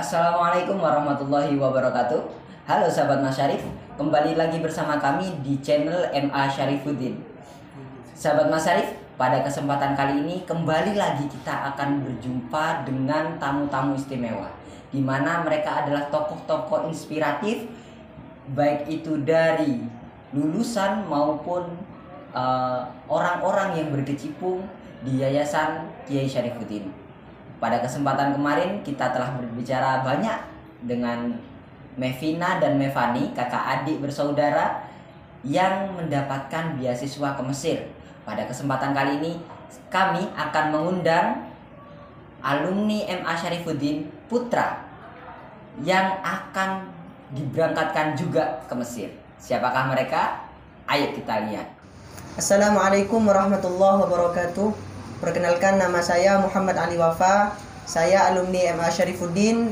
Assalamualaikum warahmatullahi wabarakatuh. Halo sahabat Mas Syarif, kembali lagi bersama kami di channel MA Syarifuddin. Sahabat Mas Syarif, pada kesempatan kali ini kembali lagi kita akan berjumpa dengan tamu-tamu istimewa, di mana mereka adalah tokoh-tokoh inspiratif, baik itu dari lulusan maupun orang-orang yang berkecimpung di Yayasan Kiai Syarifuddin. Pada kesempatan kemarin kita telah berbicara banyak dengan Mevina dan Mevani, kakak adik bersaudara yang mendapatkan beasiswa ke Mesir. Pada kesempatan kali ini kami akan mengundang alumni MA Syarifuddin Putra yang akan diberangkatkan juga ke Mesir. Siapakah mereka? Ayo kita lihat. Assalamualaikum warahmatullahi wabarakatuh. Perkenalkan, nama saya Muhammad Ali Wafa. Saya alumni MA Syarifuddin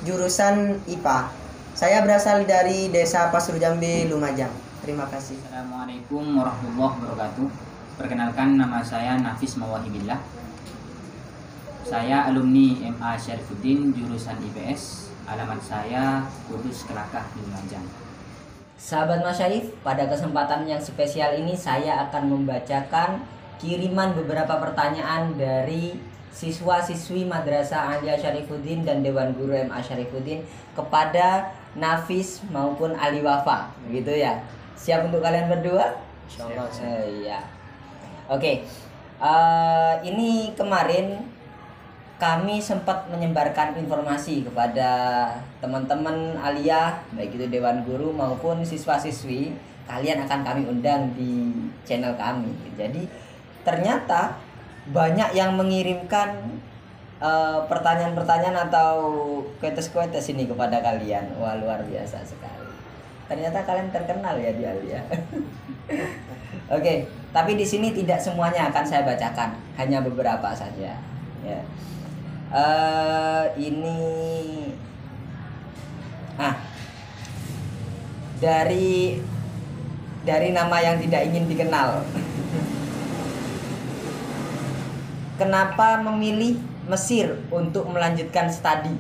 jurusan IPA. Saya berasal dari Desa Pasur Jambe, Lumajang. Terima kasih. Assalamualaikum warahmatullahi wabarakatuh. Perkenalkan, nama saya Nafis Mawahibillah. Saya alumni MA Syarifuddin jurusan IPS. Alamat saya Kudus Kelakah, Lumajang. Sahabat Mas Syarif, pada kesempatan yang spesial ini saya akan membacakan kiriman beberapa pertanyaan dari siswa-siswi Madrasah Alia Syarifuddin dan Dewan Guru MA Syarifuddin kepada Nafis maupun Ali Wafa, gitu ya. Siap untuk kalian berdua? Insyaallah. Iya. Oke. Ini kemarin kami sempat menyebarkan informasi kepada teman-teman Alia, baik itu Dewan Guru maupun siswa-siswi, kalian akan kami undang di channel kami. Jadi ternyata banyak yang mengirimkan pertanyaan-pertanyaan atau kuetes-kuetes ini kepada kalian. Wah, luar biasa sekali. Ternyata kalian terkenal ya di Alia. Oke, tapi di sini tidak semuanya akan saya bacakan, hanya beberapa saja. Ya. Ini, dari nama yang tidak ingin dikenal. Kenapa memilih Mesir untuk melanjutkan studi?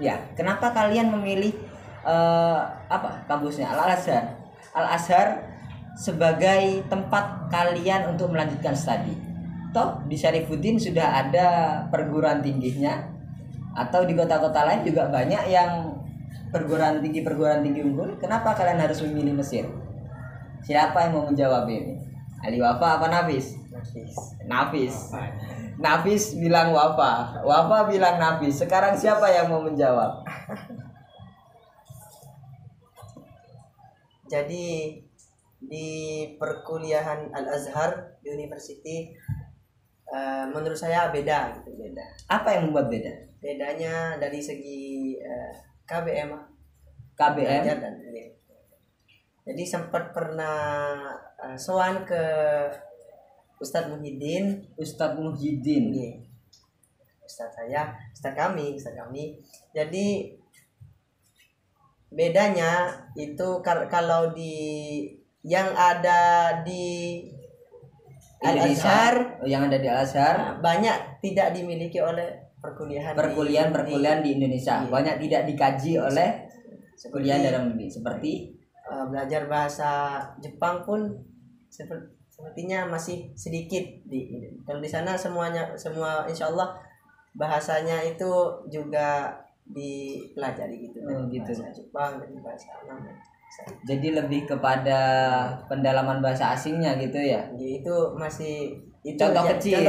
Ya, kenapa kalian memilih kampusnya Al-Azhar? Al-Azhar sebagai tempat kalian untuk melanjutkan studi. Toh di Syarifuddin sudah ada perguruan tingginya, atau di kota-kota lain juga banyak yang perguruan tinggi unggul. Kenapa kalian harus memilih Mesir? Siapa yang mau menjawab ini? Ali Wafa apa Nafis? Nafis bilang Wafa bilang Nafis. Sekarang siapa yang mau menjawab? Jadi di perkuliahan Al-Azhar University, menurut saya beda. Apa yang membuat beda? Bedanya dari segi KBM. KBM. Dan jadi sempat pernah sowan ke Ustadz Muhyiddin. Iya. Ustadz kami. Jadi bedanya itu kalau di yang ada di Al-Azhar, yang ada di Al-Azhar banyak tidak dimiliki oleh perkuliahan di Indonesia. Banyak tidak dikaji oleh kuliah dalam negeri, seperti belajar bahasa Jepang pun sepertinya masih sedikit kalau di sana semua insya Allah bahasanya itu juga dipelajari gitu. Bahasa Jepang dan bahasa Arab. Jadi lebih kepada pendalaman bahasa asingnya gitu ya. Itu masih contoh kecil.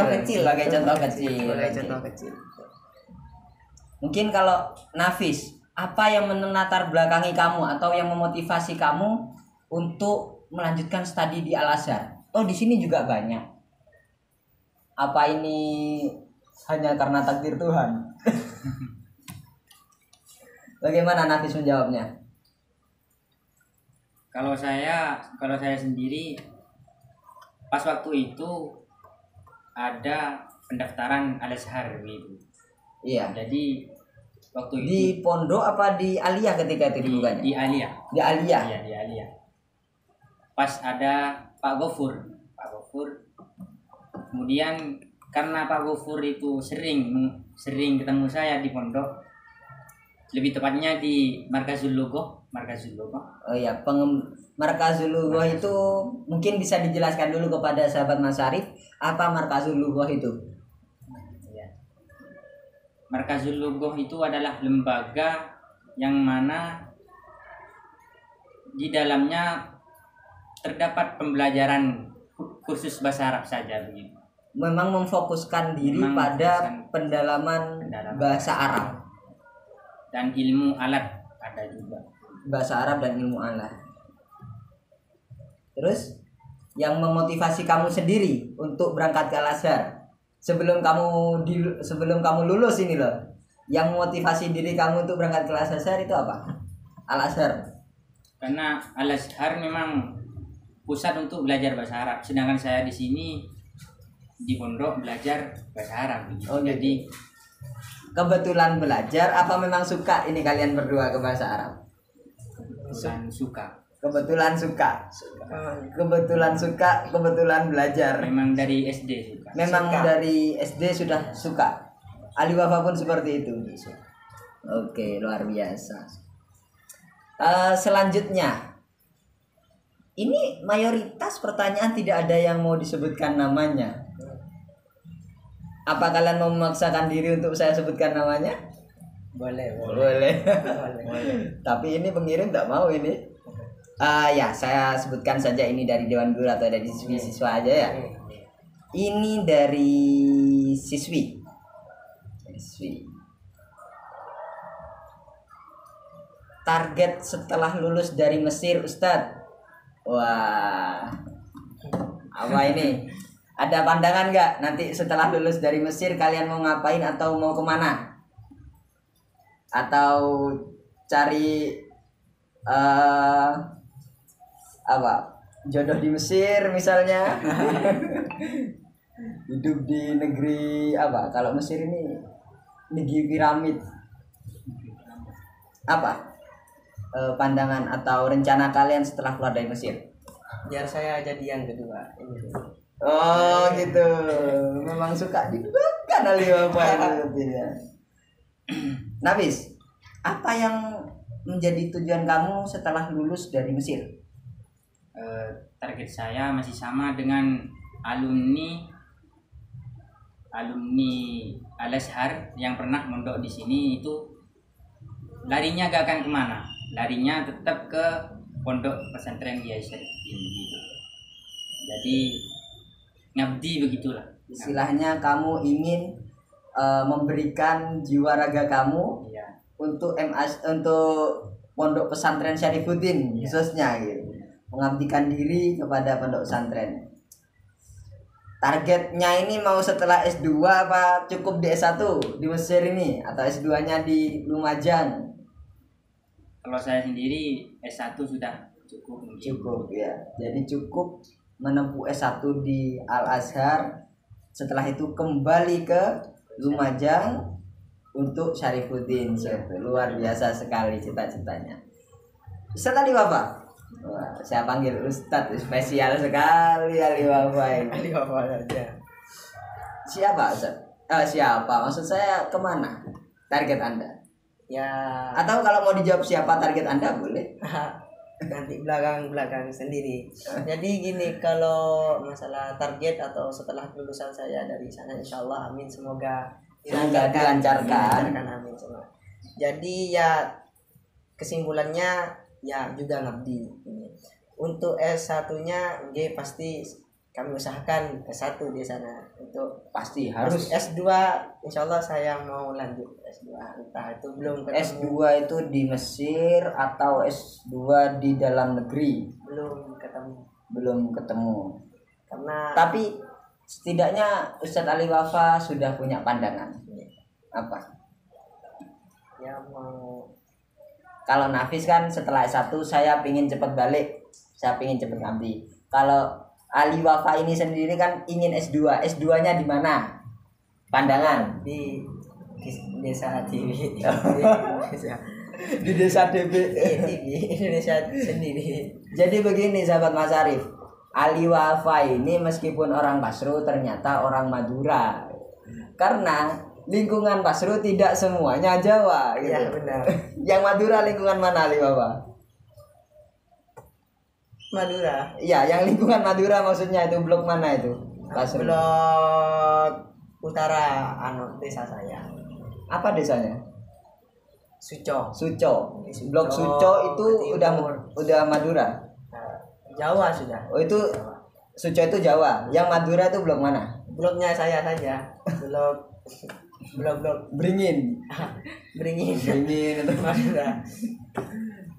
Mungkin kalau Nafis, apa yang menatar belakangi kamu atau yang memotivasi kamu untuk melanjutkan studi di Al-Azhar? Oh, di sini juga banyak. Apa ini hanya karena takdir Tuhan? Bagaimana Nafis menjawabnya? Kalau saya sendiri, pas waktu itu ada pendaftaran Al-Azhar gitu. Iya. Jadi waktu itu di pondok apa di Aliyah ketika itu dibukanya? Di Aliyah. Di Aliyah. Iya, di Aliyah. Pas ada Pak Gofur. Kemudian karena Pak Gofur itu sering ketemu saya di pondok, lebih tepatnya di Markazul Lugoh. Oh ya, Markazul Lughah itu mungkin bisa dijelaskan dulu kepada sahabat Mas Syarif, apa Markazul Lughah itu? Ya. Markazul Lugoh itu adalah lembaga yang mana di dalamnya terdapat pembelajaran kursus bahasa Arab saja begitu. Memang memfokuskan diri pada pendalaman bahasa Arab dan ilmu alat ada juga. Bahasa Arab dan ilmu alat. Terus yang memotivasi kamu sendiri untuk berangkat ke Al-Azhar sebelum kamu lulus ini loh, yang memotivasi diri kamu untuk berangkat ke Al-Azhar itu apa? Al-Azhar. Karena Al-Azhar memang pusat untuk belajar bahasa Arab, sedangkan saya di sini di pondok belajar bahasa Arab. Oh, jadi kebetulan belajar apa memang suka ini kalian berdua ke bahasa Arab? Kebetulan belajar. Memang dari SD suka. Dari SD sudah suka. Ali Wafa pun seperti itu. Oke, luar biasa. Selanjutnya, ini mayoritas pertanyaan tidak ada yang mau disebutkan namanya. Apa kalian mau memaksakan diri untuk saya sebutkan namanya? Boleh. Tapi ini pengirim tak mau ini. Ya, saya sebutkan saja ini dari Dewan Guru atau dari siswa aja ya. Ini dari siswi. Target setelah lulus dari Mesir, Ustadz. Wah, apa ini? Ada pandangan nggak nanti setelah lulus dari Mesir kalian mau ngapain atau mau kemana? Atau cari jodoh di Mesir misalnya? Hidup di negeri apa? Kalau Mesir ini negeri piramid. Apa pandangan atau rencana kalian setelah keluar dari Mesir? Biar saya jadi yang kedua. Oh gitu. Memang suka diduakan oleh Bapak ya. Nafis, apa yang menjadi tujuan kamu setelah lulus dari Mesir? Target saya masih sama dengan alumni Al-Azhar yang pernah mondok di sini. Itu larinya gak akan kemana, larinya tetap ke pondok pesantren Kiai Syarifuddin gitu. Jadi ngabdi begitulah. Istilahnya kamu ingin memberikan jiwa raga kamu ya, untuk untuk pondok pesantren Syarifuddin ya, khususnya gitu. Mengabdikan diri kepada pondok pesantren. Targetnya ini mau setelah S2 apa cukup di S1 di Mesir ini atau S2-nya di Lumajang? Kalau saya sendiri S1 sudah cukup. Cukup ya. Jadi cukup menempuh S1 di Al-Azhar. Setelah itu kembali ke Lumajang untuk Syarifuddin. Luar biasa sekali cita-citanya. Ustadz Ali Wafa. Wah, saya panggil Ustadz, spesial sekali Ali Wafa ini. Ali Wafa aja. Siapa Ustadz? Siapa? Maksud saya kemana target Anda? Ya. Atau kalau mau dijawab siapa target Anda boleh. Nanti belakang sendiri. Jadi gini, kalau masalah target atau setelah lulusan saya dari sana, insyaallah amin, semoga dilancarkan. Amin semua. Jadi ya kesimpulannya ya juga ngabdi ini. Untuk S1-nya pasti kami usahakan S1 di sana. Untuk pasti harus S2 insyaallah saya mau lanjut S2. Entah itu belum ketemu. S2 itu di Mesir atau S2 di dalam negeri? Belum ketemu. Karena tapi setidaknya Ustadz Ali Wafa sudah punya pandangan. Apa? Ya mau. Kalau Nafis kan setelah S1 saya pingin cepat balik, saya pingin cepat ngabdi. Kalau Ali Wafa ini sendiri kan ingin S2. S2-nya di mana? Pandangan di desa TV. Di desa DB di Indonesia sendiri. Jadi begini sahabat Mas Arif, Ali Wafa ini meskipun orang Basro ternyata orang Madura. Karena lingkungan Basro tidak semuanya Jawa gitu. Iya benar. Yang Madura lingkungan mana Alibaba? Madura. Iya, yang lingkungan Madura maksudnya itu blok mana itu? Basro. Blok utara desa saya. Apa desanya? Suco. Suco. Suco, Blok Suco itu Timur. udah Madura. Jawa sudah. Oh itu Suco itu Jawa. Yang Madura itu blok mana? Bloknya saya saja. Blok Beringin. Beringin. Beringin itu. Madura.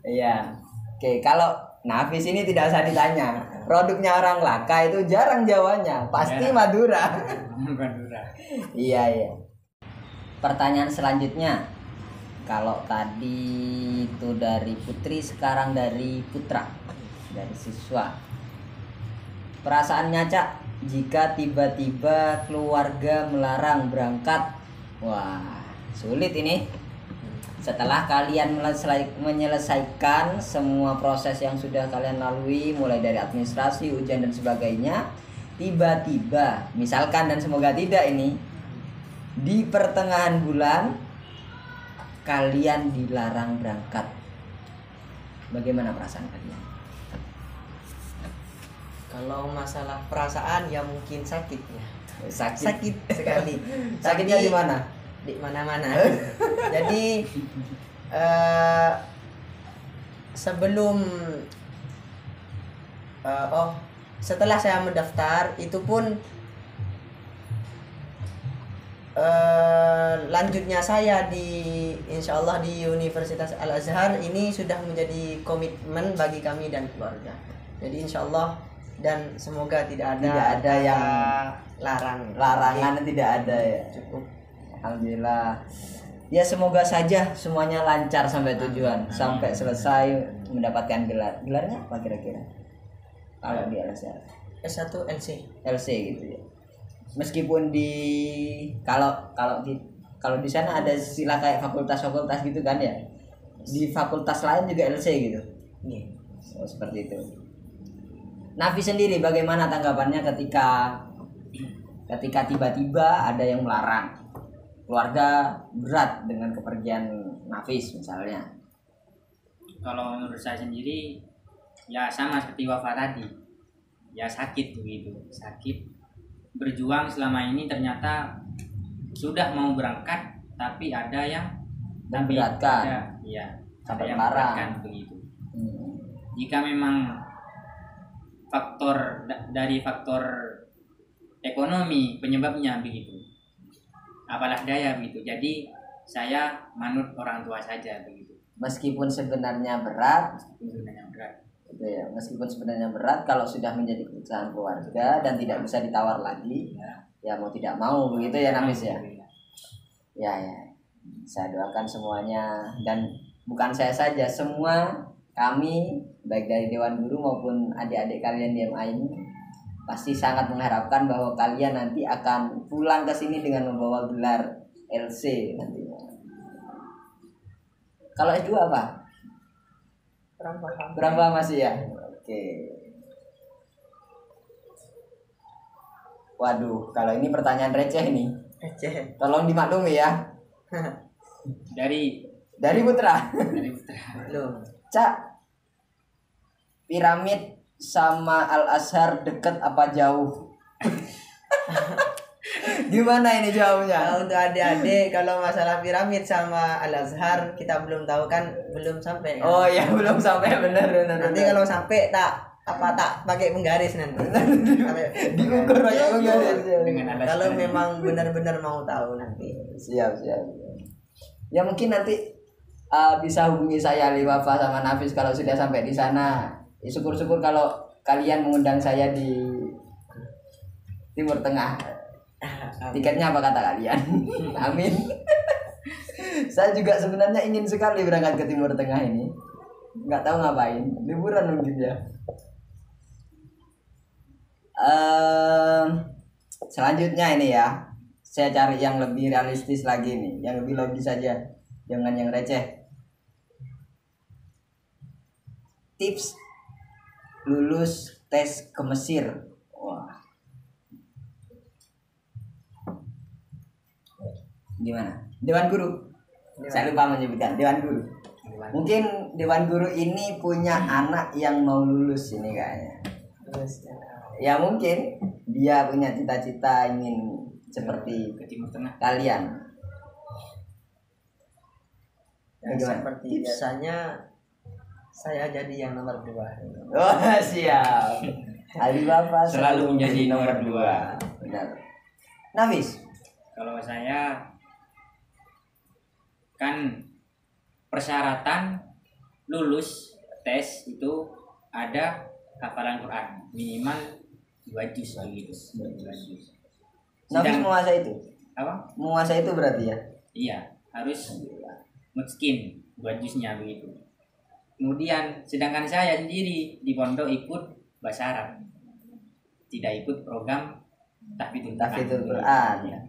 Iya. Oke, kalau Nafis ini tidak usah ditanya. Produknya orang Laka itu jarang Jawanya, pasti Ya. Madura. Madura. Iya. Pertanyaan selanjutnya. Kalau tadi itu dari Putri, sekarang dari Putra, dari siswa. Perasaannya Cak jika tiba-tiba keluarga melarang berangkat? Wah, sulit ini. Setelah kalian menyelesaikan semua proses yang sudah kalian lalui, mulai dari administrasi, ujian dan sebagainya, tiba-tiba, misalkan dan semoga tidak ini, di pertengahan bulan kalian dilarang berangkat. Bagaimana perasaan kalian? Kalau masalah perasaan ya mungkin sakit ya. Sakit Sekali. Sakitnya Tapi di mana? di mana-mana. Jadi sebelum setelah saya mendaftar itu pun lanjutnya saya insya Allah di Universitas Al Azhar ini sudah menjadi komitmen bagi kami dan keluarga. Jadi insya Allah dan semoga tidak ada yang larangan, tidak ada ya. Cukup. Alhamdulillah. Ya semoga saja semuanya lancar sampai tujuan, sampai selesai mendapatkan gelar. Gelarnya apa kira-kira? Kalau di LSR. S1 LC. LC gitu ya. Meskipun kalau di sana ada istilah kayak fakultas-fakultas gitu kan ya. Di fakultas lain juga LC gitu. Iya. Oh, seperti itu. Nafi sendiri bagaimana tanggapannya ketika tiba-tiba ada yang melarang? Keluarga berat dengan kepergian Nafis misalnya. Kalau menurut saya sendiri ya sama seperti Wafa tadi, ya sakit begitu, sakit berjuang selama ini ternyata sudah mau berangkat tapi ada yang Memberatkan. Iya, Sampai ada yang melarang. memberatkan begitu. Jika memang dari faktor ekonomi penyebabnya begitu, apalah daya begitu. Jadi saya manut orang tua saja begitu. Meskipun sebenarnya berat, Sebenarnya berat. gitu ya. Meskipun sebenarnya berat, kalau sudah menjadi keputusan keluarga dan tidak bisa ditawar lagi, ya mau tidak mau begitu ya Nafis ya. Ya. Saya doakan semuanya, dan bukan saya saja, semua kami baik dari Dewan Guru maupun adik-adik kalian di MA ini pasti sangat mengharapkan bahwa kalian nanti akan pulang ke sini dengan membawa gelar LC nantinya. Kalau S2 apa? Kurang paham masih ya? Oke. Waduh, kalau ini pertanyaan receh nih. Tolong dimaklumi ya. Dari Putra. Belum. Cak, piramid sama Al Azhar deket apa jauh? Gimana ini jawabnya? Nah, untuk adik-adik kalau masalah piramid sama Al Azhar kita belum tahu kan, belum sampai kan? Oh ya belum sampai, benar. Nanti kalau sampai tak pakai penggaris nanti. diukur pakai penggaris. Dengan alas Kalau memang benar-benar mau tahu nanti. Siap. Ya mungkin nanti bisa hubungi saya Wafa sama Nafis kalau sudah sampai di sana. Ya, syukur-syukur kalau kalian mengundang saya di Timur Tengah. Tiketnya apa kata kalian? Amin. Saya juga sebenarnya ingin sekali berangkat ke Timur Tengah ini. Nggak tahu ngapain. Liburan mungkin ya. Selanjutnya ini ya. Saya cari yang lebih realistis lagi nih, yang lebih logis saja, jangan yang receh. Tips lulus tes ke Mesir. Wah. Gimana? Dewan guru. Saya lupa menyebutkan Dewan guru. Mungkin Dewan guru ini punya anak yang mau lulus ini kayaknya. Terus Ya mungkin dia punya cita-cita ingin seperti ke Timur Tengah. kalian. ya, Gimana? seperti biasanya saya jadi yang nomor 2. Oh siap. Alibaba Selalu menjadi nomor 2. Benar. Nafis. Kalau saya kan persyaratan lulus tes itu ada hafalan Quran minimal 2 juz begitu. 2 juz. Nafis menguasai itu. Apa? Menguasai itu berarti ya. Iya, harus mutskin 2 juznya begitu. Kemudian sedangkan saya sendiri di pondok ikut bahasa Arab. Tidak ikut program Tahfidzul Quran. Ya.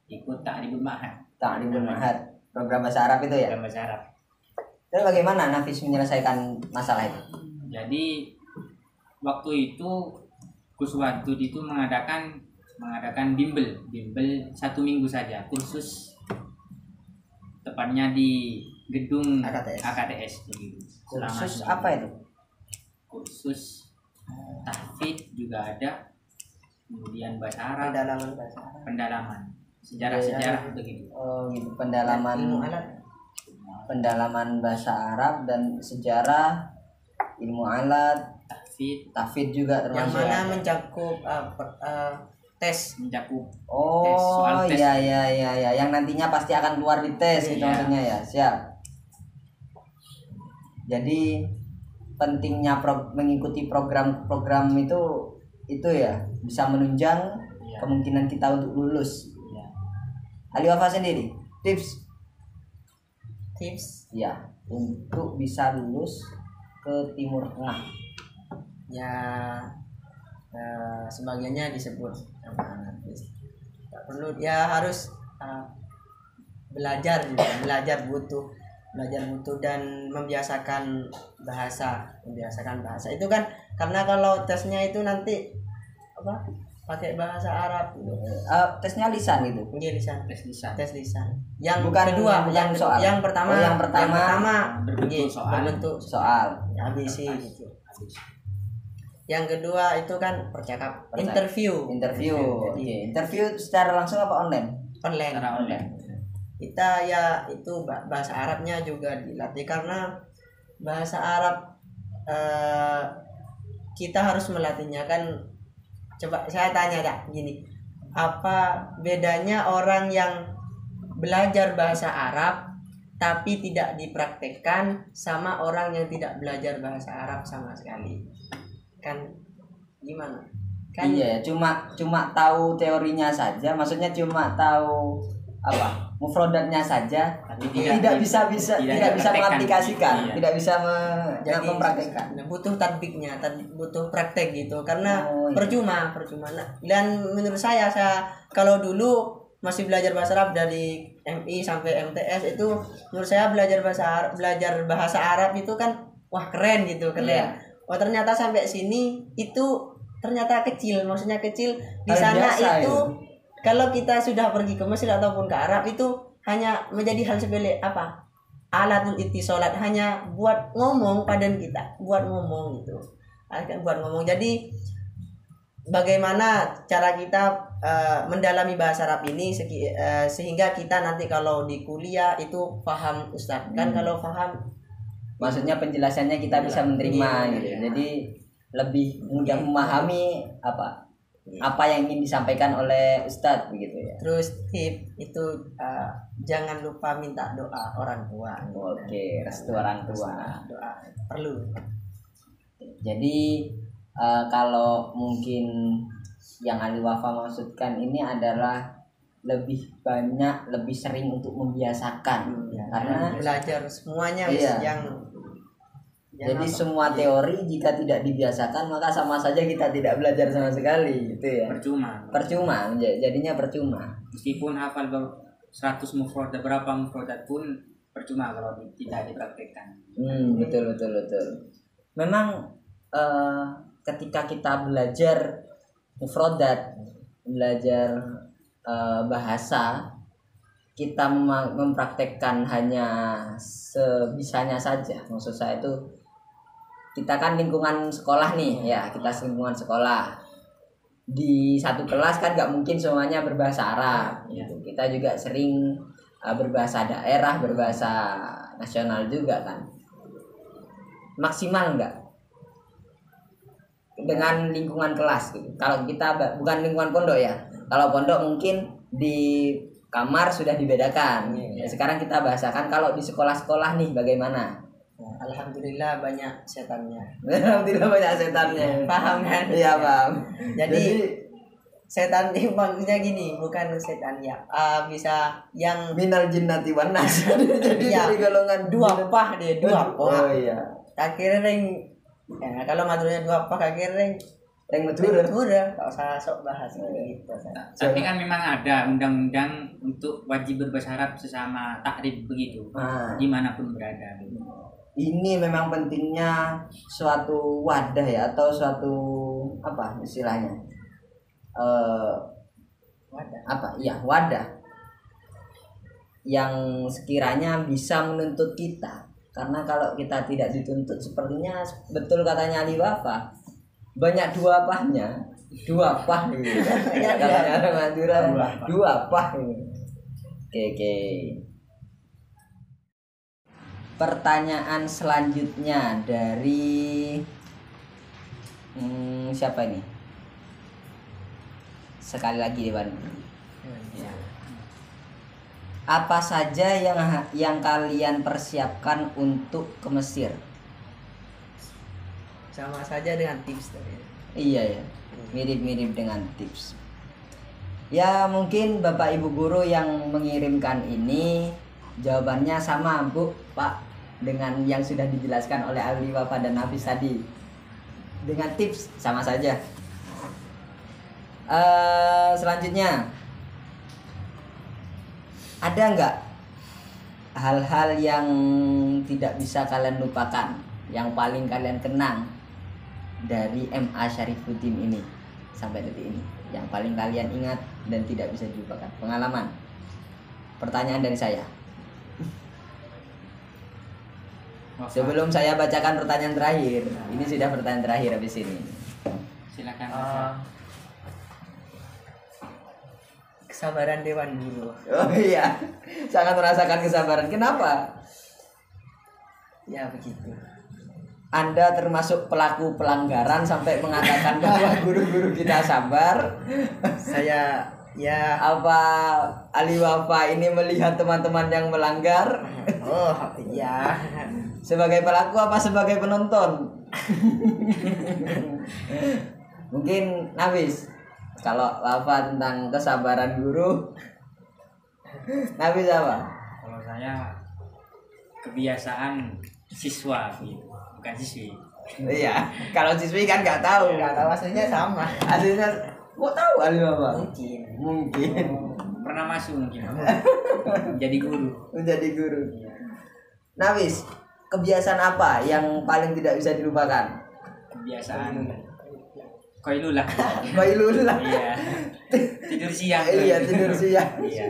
Ikut ta'ribul ma'had. Ta'limul Mahad. Program bahasa Arab itu ya. Program bahasa Arab. Terus bagaimana Nafis menyelesaikan masalah itu? Jadi waktu itu Kuswantud itu mengadakan bimbel 1 minggu saja kursus, tepatnya di gedung AKTS begitu. Kursus Selama apa itu? kursus tahfidz juga ada, kemudian bahasa Arab, Pendalaman bahasa Arab. pendalaman sejarah-sejarah begitu. Oh gitu, Ilmu pendalaman bahasa Arab dan sejarah, ilmu alat, tahfidz juga Yang termasuk. mana mencakup tes. mencakup Oh soal tes. iya, yang nantinya pasti akan keluar di tes gitu Iya. maksudnya ya. Siap. Jadi pentingnya mengikuti program-program itu ya bisa menunjang Iya. kemungkinan kita untuk lulus. Iya. Ali Wafa sendiri tips Tips ya untuk bisa lulus ke Timur Tengah. ya sebagiannya disebut sama Nafis. Tak perlu, ya harus belajar juga, belajar butuh dan membiasakan bahasa itu kan, karena kalau tesnya itu nanti apa pakai bahasa Arab Tesnya lisan gitu. Nggih, lisan. Tes lisan. Yang Bukan kedua, bukan soal. yang pertama, Oh, yang pertama berbentuk nggih, soal. berbentuk Soal. ABC gitu. Yang kedua itu kan interview. Interview. Jadi Oke. Interview secara langsung apa online? online. Secara online. Kita ya itu bahasa Arabnya juga dilatih, karena bahasa Arab kita harus melatihnya kan. Coba saya tanya gini, apa bedanya orang yang belajar bahasa Arab tapi tidak dipraktekkan sama orang yang tidak belajar bahasa Arab sama sekali? Kan gimana? Kan Iya, cuma tahu teorinya saja, maksudnya cuma tahu apa? Mufradatnya saja, Tapi tidak bisa tidak dipraktekkan. mengaplikasikan, Iya. tidak bisa jadi mempraktekkan. butuh tatbiknya, butuh praktek gitu, karena Oh, iya. percuma. Nah, dan menurut saya kalau dulu masih belajar bahasa Arab dari MI sampai MTS itu, menurut saya belajar bahasa Arab itu kan wah keren gitu, keren. Iya. Oh ternyata sampai sini itu ternyata kecil, maksudnya kecil di Hal sana biasa itu. Kalau kita sudah pergi ke Mesir ataupun ke Arab itu hanya menjadi hal sepele, apa? Alatul ittisalat, hanya buat ngomong padan kita, buat ngomong gitu. Buat ngomong. Jadi bagaimana cara kita mendalami bahasa Arab ini sehingga kita nanti kalau di kuliah itu paham Ustaz. Kan kalau paham, Maksudnya penjelasannya kita bisa menerima Iya. gitu. Jadi lebih mudah memahami apa yang ingin disampaikan oleh Ustadz begitu ya. terus tip itu jangan lupa minta doa orang tua. Oke, restu orang tua. Doa perlu. Jadi kalau mungkin yang Ali Wafa maksudkan ini adalah lebih sering untuk membiasakan karena Belajar semuanya Iya. Jadi apa? semua teori jika tidak dibiasakan maka sama saja kita tidak belajar sama sekali gitu ya. Percuma, jadinya percuma. Meskipun hafal 100 mufradat, berapa mufradat pun percuma kalau tidak dipraktekkan. Betul. Memang ketika kita belajar mufradat, belajar bahasa, kita mempraktekkan hanya sebisanya saja. Maksud saya itu kita kan lingkungan sekolah nih ya, kita lingkungan sekolah. Di satu kelas kan nggak mungkin semuanya berbahasa Arab gitu. Kita juga sering berbahasa daerah, berbahasa nasional juga kan. Maksimal nggak dengan lingkungan kelas gitu. Kalau kita bukan lingkungan pondok ya. Kalau pondok mungkin di kamar sudah dibedakan. Sekarang kita bahasakan kalau di sekolah-sekolah nih bagaimana? Alhamdulillah banyak setannya. Alhamdulillah banyak setannya. Paham kan? Iya paham. Jadi setan ini maksudnya gini, bukan setan ya. Bisa yang Minal jinnati wan nas. Jadi Iya. dari golongan dua pah dia, dua Oh pah. iya. Akhirnya ring. Ya, kalau maturnya dua pah akhirnya ring. Yang betul. Udah, enggak usah sok bahas gitu. Tapi kan memang ada undang-undang untuk wajib berbahasa Arab sesama takrib begitu, dimanapun berada. Gitu. Ini memang pentingnya suatu wadah ya, atau suatu apa istilahnya? Wadah. Wadah yang sekiranya bisa menuntut kita. Karena kalau kita tidak dituntut, sepertinya betul katanya Ali Wafa, banyak dua pahnya, dua pah gitu. Katanya orang Madura, dua pah. Oke. Pertanyaan selanjutnya dari siapa ini? Sekali lagi Dewan. Apa saja yang kalian persiapkan untuk ke Mesir? Sama saja dengan tips tadi. Iya ya, mirip-mirip dengan tips. Ya mungkin Bapak Ibu guru yang mengirimkan ini jawabannya sama Bu, Pak, dengan yang sudah dijelaskan oleh Ali Wafa dan Nafis tadi. Dengan tips sama saja. Selanjutnya, ada nggak hal-hal yang tidak bisa kalian lupakan, yang paling kalian kenang dari MA Syarifuddin ini sampai detik ini, yang paling kalian ingat dan tidak bisa dilupakan? Pengalaman. Pertanyaan dari saya. Sebelum saya bacakan pertanyaan terakhir, ini sudah pertanyaan terakhir habis ini. Silakan. Kesabaran Dewan Guru. Oh iya, sangat merasakan kesabaran. Kenapa? Ya begitu. Anda termasuk pelaku pelanggaran sampai mengatakan bahwa guru-guru kita sabar. Saya ya Apa Ali Wafa ini melihat teman-teman yang melanggar oh iya. sebagai pelaku apa sebagai penonton? Mungkin Nafis, kalau Wafa tentang kesabaran guru, Nafis apa? Kalau saya kebiasaan siswa gitu, bukan siswi. Iya, kalau siswi kan nggak tahu. Enggak tahu aslinya sama. Aslinya kok tahu Ali Wafa? Mungkin. Pernah masuk mungkin jadi guru. Menjadi guru. Nafis, kebiasaan apa yang paling tidak bisa dilupakan? Kebiasaan koilulah. Bailullah. Iya. Tidur siang. Iya, tidur siang. Iya.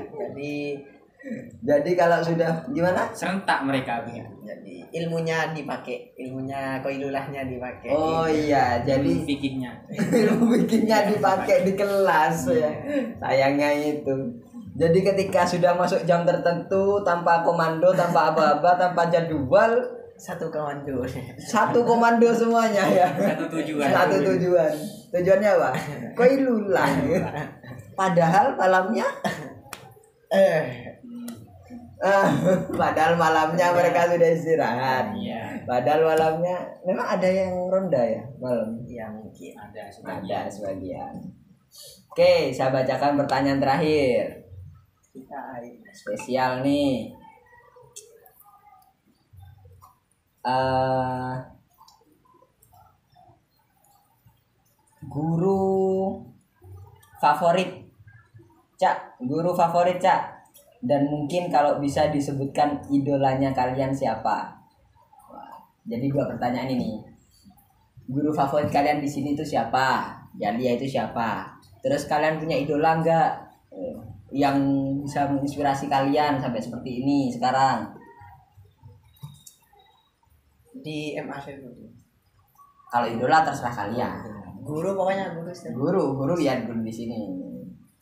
Jadi kalau sudah gimana? Serentak mereka punya. jadi ilmunya dipakai, ilmunya koilulahnya dipakai. Oh iya, jadi Fikihnya. ilmu bikinnya dipakai di kelas ya. Sayangnya itu. Jadi ketika sudah masuk jam tertentu, tanpa komando, tanpa aba-aba, tanpa jadwal, Satu komando. satu komando semuanya ya. Satu tujuan. Satu tujuan. Tujuannya apa? Koilulah. Padahal malamnya padahal malamnya mereka sudah istirahat. Iya. Padahal malamnya memang ada yang ronda ya malam. Ya mungkin. Ada Ada sebagian. Oke, saya bacakan pertanyaan terakhir. Kita Spesial nih. Guru favorit, Cak. Guru favorit, Cak. Dan mungkin kalau bisa disebutkan idolanya kalian siapa? Wah, jadi 2 pertanyaan ini. Guru favorit kalian di sini itu siapa? Yalia itu siapa? Terus kalian punya idola enggak? yang bisa menginspirasi kalian sampai seperti ini sekarang? Di MA Syarifuddin. Kalau idola terserah kalian. Guru pokoknya guru. Guru ya guru di sini.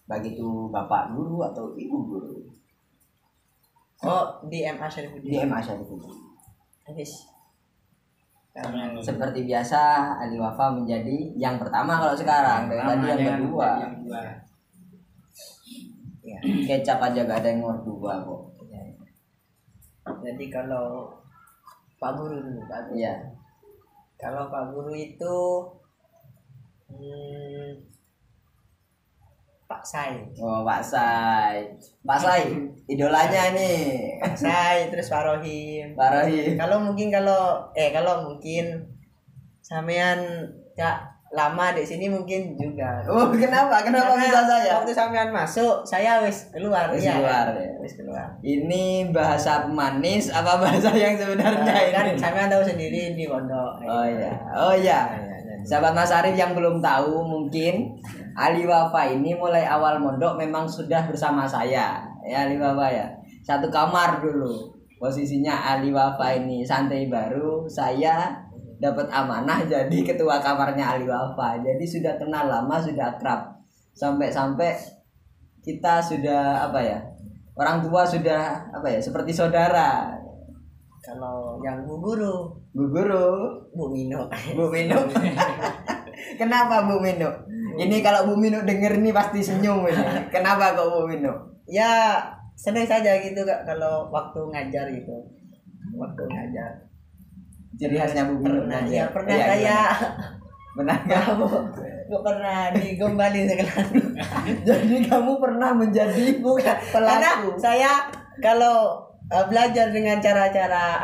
Bagi itu bapak guru atau ibu guru. Oh, di MA Syarifuddin. Di MA Syarifuddin. Habis. Seperti biasa Ali Wafa menjadi yang pertama kalau sekarang, tadi yang kedua. Ya, kecap aja gak ada yang nomor 2 kok. Jadi kalau Pak Guru dulu, Pak Guru. Iya. Kalau Pak Guru itu Pak Sai. Oh, Pak Sai. Pak Sai idolanya nih. Pak Sai terus Pak Rohim. Pak Rohim. Kalau mungkin sampean ya lama di sini mungkin juga. Oh, kenapa? Kenapa bisa saya? Waktu sampean masuk, saya wis keluar. Wis Iya, keluar. kan? Wis keluar. Ini bahasa pemanis apa bahasa yang sebenarnya Kan ini? sampean tahu sendiri di pondok. Oh iya. Oh iya. Sahabat Mas Arif yang belum tahu mungkin Ali Wafa ini mulai awal mondok memang sudah bersama saya. Ya Ali Wafa ya. Satu kamar dulu. Posisinya Ali Wafa ini santri baru, saya dapat amanah jadi ketua kamarnya Ali Wafa. Jadi sudah kenal lama, sudah akrab. Sampai-sampai kita sudah apa ya? Orang tua sudah apa ya? Seperti saudara. Kalau yang Bu Guru, Bu Guru, Bu Mino. Bu Mino. Kenapa Bu Mino? Ini kalau Bu Mino denger nih pasti senyum ini. Kenapa kok Bu Mino? Ya, senang saja gitu Kak kalau waktu ngajar gitu. Waktu ngajar. Ciri khasnya Bu Mino Pernah, ngajar. ya pernah Iya, saya gimana? Benar nggak? Gak pernah digombalin sekarang. Jadi kamu pernah menjadi Bukan, karena pelaku. saya kalau belajar dengan cara-cara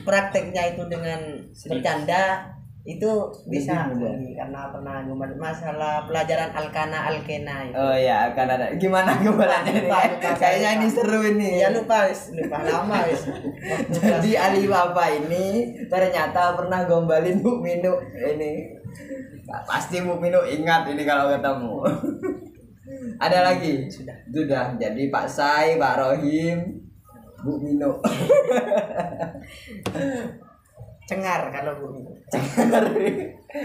prakteknya itu dengan bercanda itu bisa mudah. karena pernah masalah pelajaran alkana alkena itu. Oh ya, akan ada. Gimana gimbalanya Lupa, ini? Kayaknya ini seru ini. Ya lupa lama wis. Jadi Ali Wafa ini ternyata pernah gombalin Bu Mino ini. Pasti Bu Mino ingat ini kalau ketemu. Ada lagi? Sudah. Jadi Pak Sai, Pak Rohim, Bu Mino. Cengar kalau Bu Mino.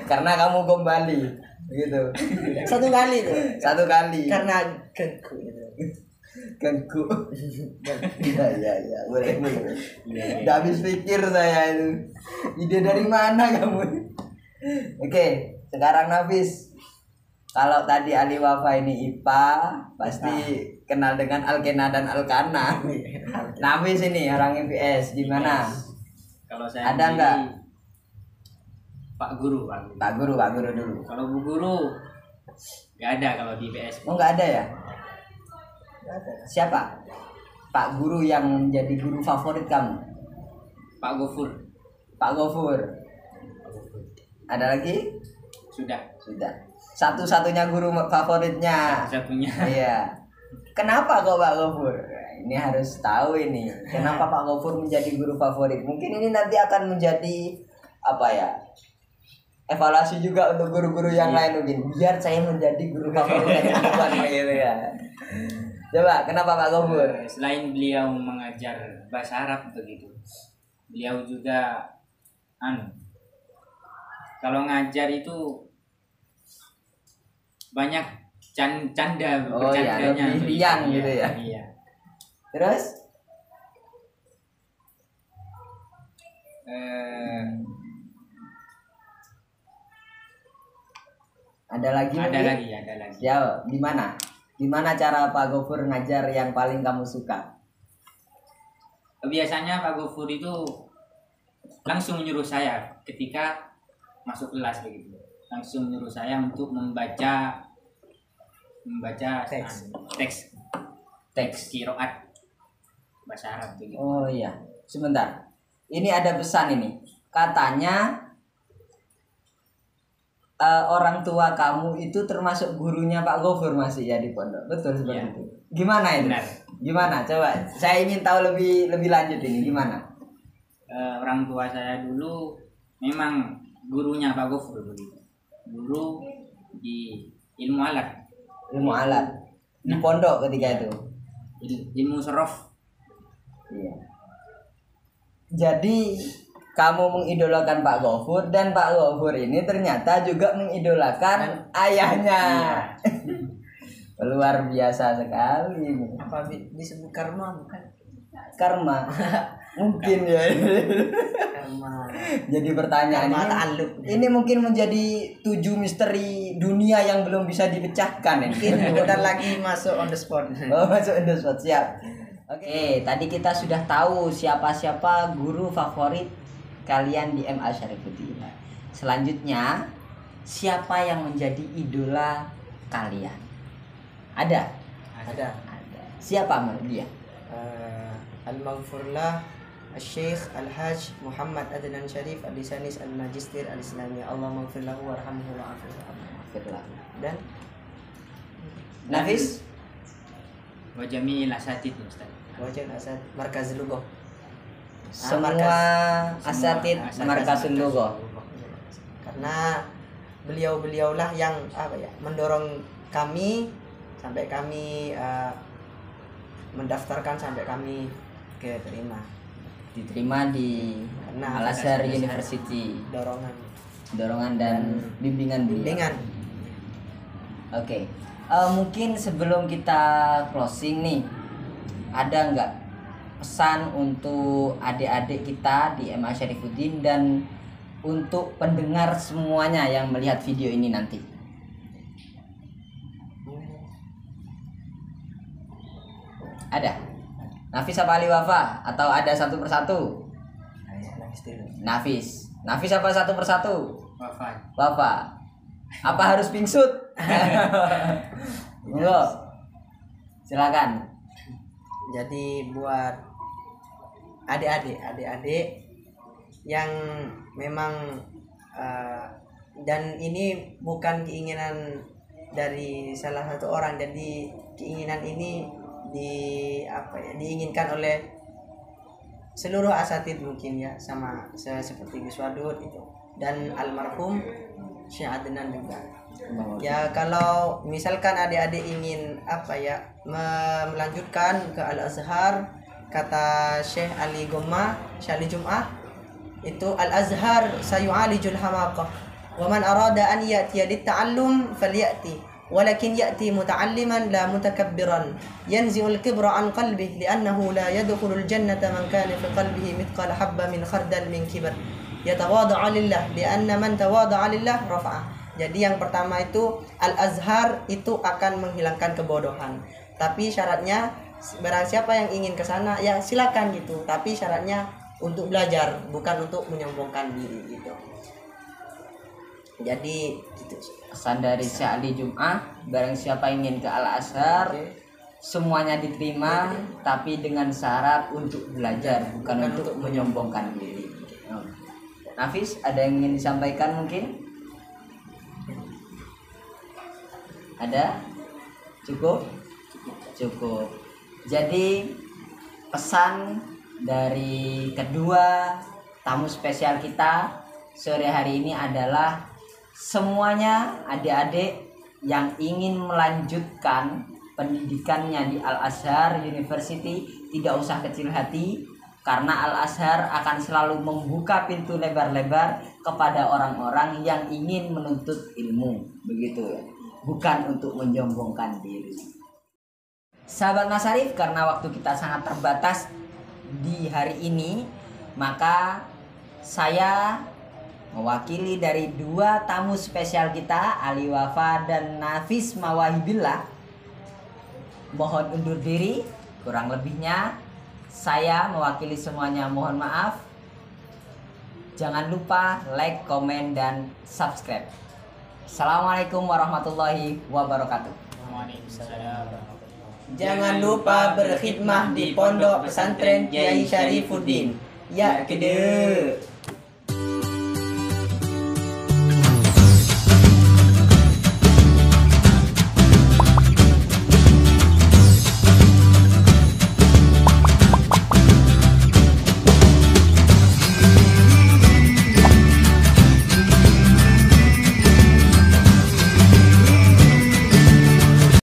Karena kamu gombali gitu. Satu kali tuh. Satu kali. Karena gengku gitu. Gengku. Ya, boleh. Udah habis pikir saya itu. Ide dari mana kamu? Oke, sekarang Nafis. Kalau tadi Ali Wafa ini IPA, pasti kenal dengan Alkena dan Alkana. Nafis ini orang IPS gimana? Kalau saya Ada sendiri, nggak? Pak Guru. Pak Guru dulu. Kalau Bu Guru nggak ada kalau di PS. Oh, nggak ada ya? Siapa? Pak Guru yang menjadi guru favorit kamu? Pak Gofur. Pak Gofur. Ada lagi? Sudah. Satu-satunya guru favoritnya. Satunya. Iya. Kenapa kok Pak Gofur? Ini harus tahu ini. Kenapa Pak Gofur menjadi guru favorit? Mungkin ini nanti akan menjadi apa ya? Evaluasi juga untuk guru-guru yang lain mungkin. Biar saya menjadi guru favorit gitu ya. Coba, kenapa Pak Gofur? Selain beliau mengajar bahasa Arab begitu, beliau juga kalau ngajar itu banyak canda Oh iya, bercandanya. lebih riang gitu ya. Iya. Terus? Ada lagi? Ada mungkin? lagi. Ya, gimana cara Pak Gofur ngajar yang paling kamu suka? Biasanya Pak Gofur itu langsung menyuruh saya ketika masuk kelas begitu. Langsung menyuruh saya untuk membaca teks qiraat bahasa Arab begitu. Oh iya, sebentar. Ini ada pesan ini. Katanya orang tua kamu itu termasuk gurunya Pak Gofur masih ya di pondok. Betul seperti Iya. itu. Gimana itu? Benar. Gimana? Coba saya ingin tahu lebih lanjut ini gimana? Orang tua saya dulu memang gurunya Pak Gofur begitu. Guru di ilmu alat. Ilmu alat. di pondok ketika itu. Ilmu sorof. Iya. Jadi kamu mengidolakan Pak Gofur dan Pak Gofur ini ternyata juga mengidolakan ayahnya. Luar biasa sekali. Apa disebut karma bukan? Karma. Mungkin ya. Karma. Jadi pertanyaan Karma ini, ta'alluq. ini mungkin menjadi 7 misteri dunia yang belum bisa dipecahkan. Mungkin bentar lagi masuk on the spot. Oh, masuk on the spot, siap. Oke, tadi kita sudah tahu siapa-siapa guru favorit kalian di MA Syarifuddin. Selanjutnya, siapa yang menjadi idola kalian? Ada? Ada. Siapa menurut dia? Al-Maghfurlah Al-Syekh Al-Hajj Muhammad Adnan Syarif Al-Lisanis Al-Majistir Al-Islami. Allah maghfirlahu warhamhu wa'afihi. Dan Nafis? Wa jami'il asatid Ustaz. Wajan Asad Markaz Lugoh. Semua asatid asatid Markasul Lughah. Karena beliau-beliaulah yang mendorong kami sampai kami mendaftarkan sampai kami keterima. Diterima di Karena Al-Azhar University. Dorongan dan bimbingan beliau. bimbingan. Oke. Mungkin sebelum kita closing nih, ada nggak pesan untuk adik-adik kita di MA Syarifuddin dan untuk pendengar semuanya yang melihat video ini nanti? Ada? Nafis apa Ali Wafa? Atau ada satu persatu? Nafis. Nafis apa satu persatu? Wafat. Wafa. Apa harus pingsut? Monggo. Silakan. Jadi buat adik-adik yang memang dan ini bukan keinginan dari salah satu orang, jadi keinginan ini diinginkan oleh seluruh asatid mungkin ya, sama seperti Gus Wadud itu dan almarhum Syekh Adnan juga. Ya kalau misalkan adik-adik ingin melanjutkan ke Al-Azhar, kata Syekh Ali Gomma, Syekh Ali Jum'ah itu Al-Azhar sayu'alijul hamaqah wa man arada an ya'tiya lit-ta'allum falyati walakin ya'ti muta'alliman la mutakabbiran yanzi'ul kibra an qalbihi li'annahu la yadkhulul jannata man kana fi qalbihi mithqala habba min khardal min kibar yatawada'u lillah li'anna man tawada'u lillah rafa'ah. Jadi yang pertama itu Al-Azhar itu akan menghilangkan kebodohan. Tapi syaratnya barang siapa yang ingin ke sana ya silakan gitu. Tapi syaratnya untuk belajar, bukan untuk menyombongkan diri gitu. Jadi gitu. Pesan dari Syekh Ali Jum'ah, barang siapa ingin ke Al-Azhar, semuanya diterima, tapi dengan syarat untuk belajar, bukan untuk menyombongkan diri. Nafis, ada yang ingin disampaikan mungkin? Ada? Cukup? Cukup. Jadi pesan dari kedua tamu spesial kita sore hari ini adalah semuanya adik-adik yang ingin melanjutkan pendidikannya di Al-Azhar University tidak usah kecil hati, karena Al-Azhar akan selalu membuka pintu lebar-lebar kepada orang-orang yang ingin menuntut ilmu, begitu ya, bukan untuk menyombongkan diri. Sahabat Masarif, karena waktu kita sangat terbatas di hari ini, maka saya mewakili dari dua tamu spesial kita, Ali Wafa dan Nafis Mawahibillah, mohon undur diri. Kurang lebihnya saya mewakili semuanya mohon maaf. Jangan lupa like, komen, dan subscribe. Assalamualaikum warahmatullahi wabarakatuh. Waalaikumsalam. Jangan lupa berkhidmah di Pondok Pesantren Kiai Syarifuddin. Ya kede.